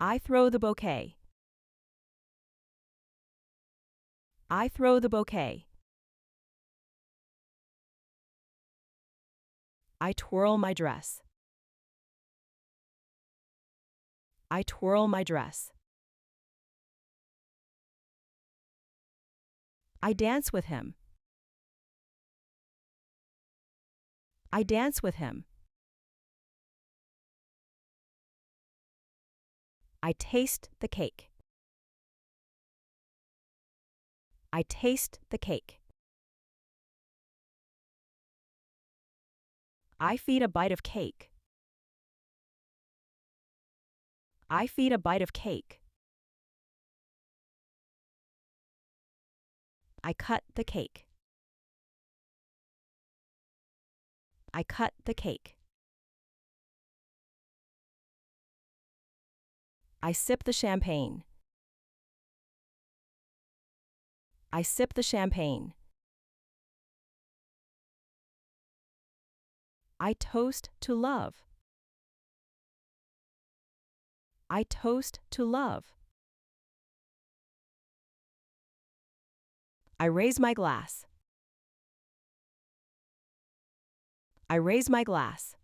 I throw the bouquet. I throw the bouquet. I twirl my dress. I twirl my dress. I dance with him. I dance with him. I taste the cake. I taste the cake. I feed a bite of cake. I feed a bite of cake. I cut the cake. I cut the cake. I sip the champagne. I sip the champagne. I toast to love. I toast to love. I raise my glass. I raise my glass.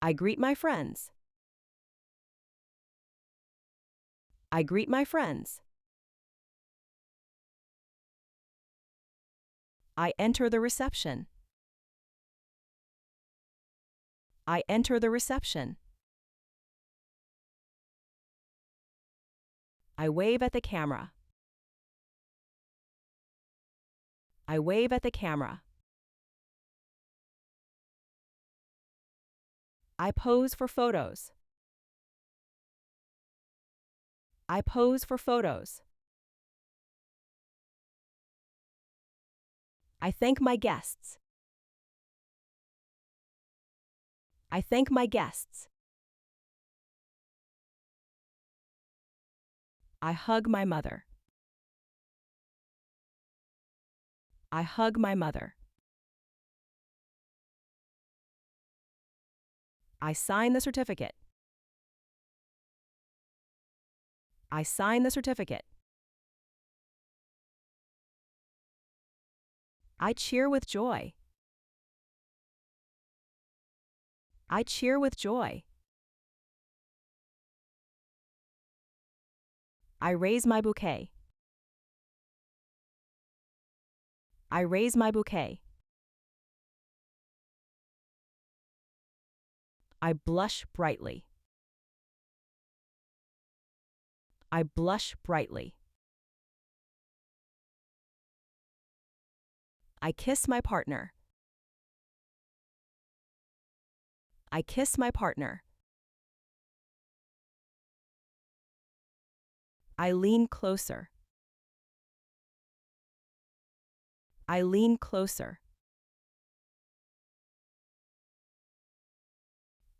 I greet my friends. I greet my friends. I enter the reception. I enter the reception. I wave at the camera. I wave at the camera. I pose for photos. I pose for photos. I thank my guests. I thank my guests. I hug my mother. I hug my mother. I sign the certificate. I sign the certificate. I cheer with joy. I cheer with joy. I raise my bouquet. I raise my bouquet. I blush brightly. I blush brightly. I kiss my partner. I kiss my partner. I lean closer. I lean closer.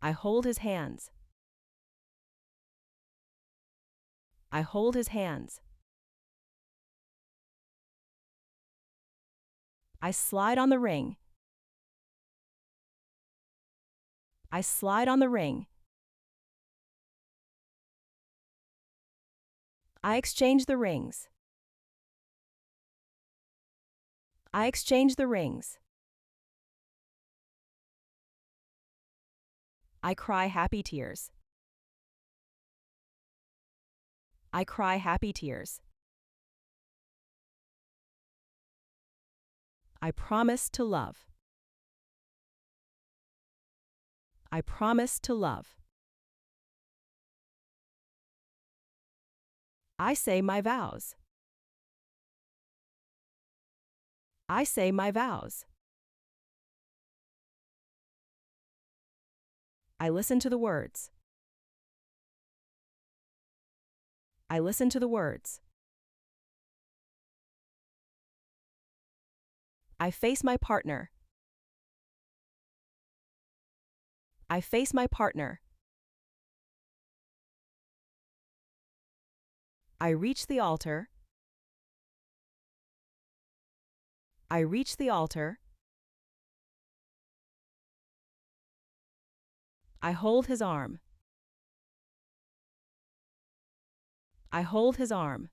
I hold his hands. I hold his hands. I slide on the ring. I slide on the ring. I exchange the rings. I exchange the rings. I cry happy tears. I cry happy tears. I promise to love. I promise to love. I say my vows. I say my vows. I listen to the words. I listen to the words. I face my partner. I face my partner. I reach the altar. I reach the altar. I hold his arm. I hold his arm.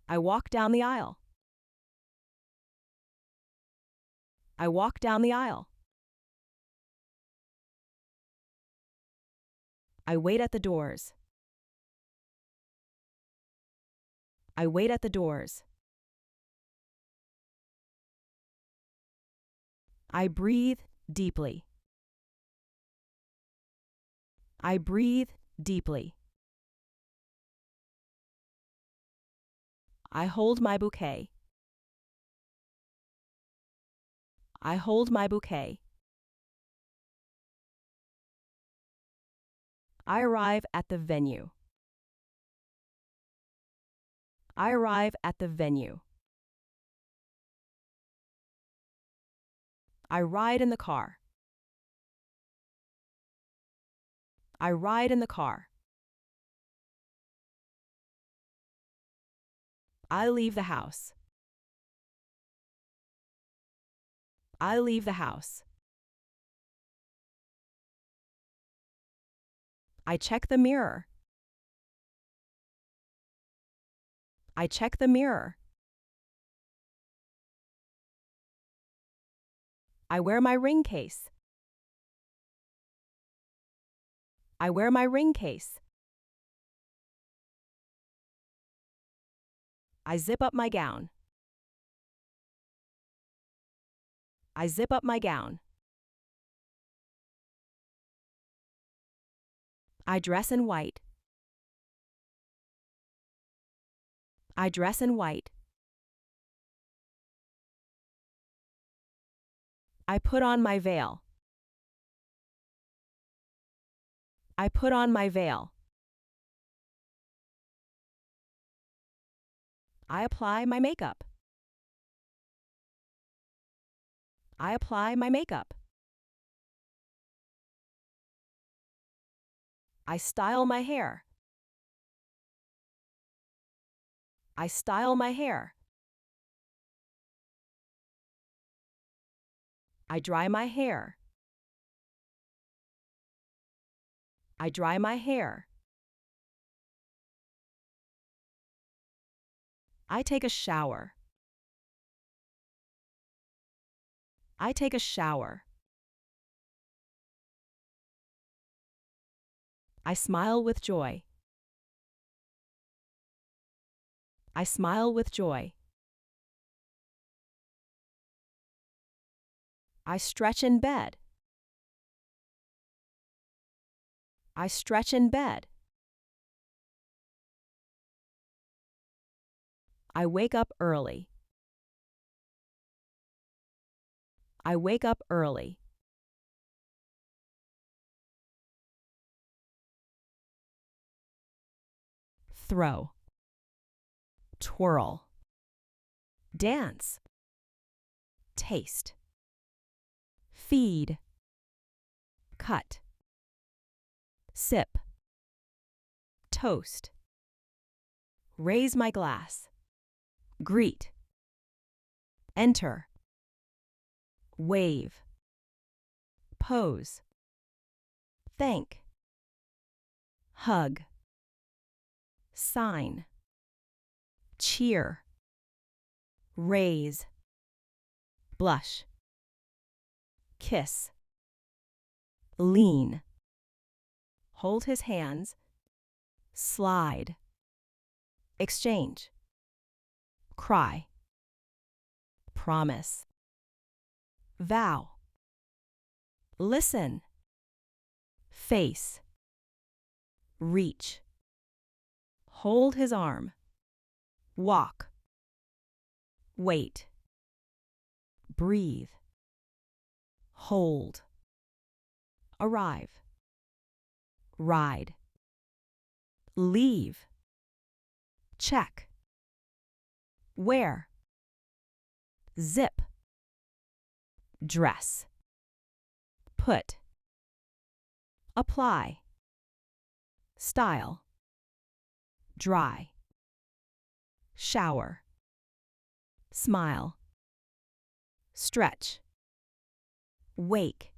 I walk down the aisle. I walk down the aisle. I wait at the doors. I wait at the doors. I breathe deeply. I breathe deeply. I hold my bouquet. I hold my bouquet. I arrive at the venue. I arrive at the venue. I ride in the car. I ride in the car. I leave the house. I leave the house. I check the mirror. I check the mirror. I wear my ring case. I wear my ring case. I zip up my gown. I zip up my gown. I dress in white. I dress in white. I put on my veil. I put on my veil. I apply my makeup. I apply my makeup. I style my hair. I style my hair. I dry my hair. I dry my hair. I take a shower. I take a shower. I smile with joy. I smile with joy. I stretch in bed. I stretch in bed. I wake up early. I wake up early. Throw. Twirl. Dance. Taste. Feed. Cut. Sip. Toast. Raise my glass. Greet. Enter. Wave. Pose. Thank. Hug. Sign. Cheer. Raise. Blush. Kiss. Lean. Hold his hands. Slide. Exchange. Cry. Promise. Vow. Listen. Face. Reach. Hold his arm. Walk. Wait. Breathe. Hold. Arrive. Ride. Leave. Check. Wear. Zip. Dress. Put. Apply. Style. Dry. Shower. Smile. Stretch. wake,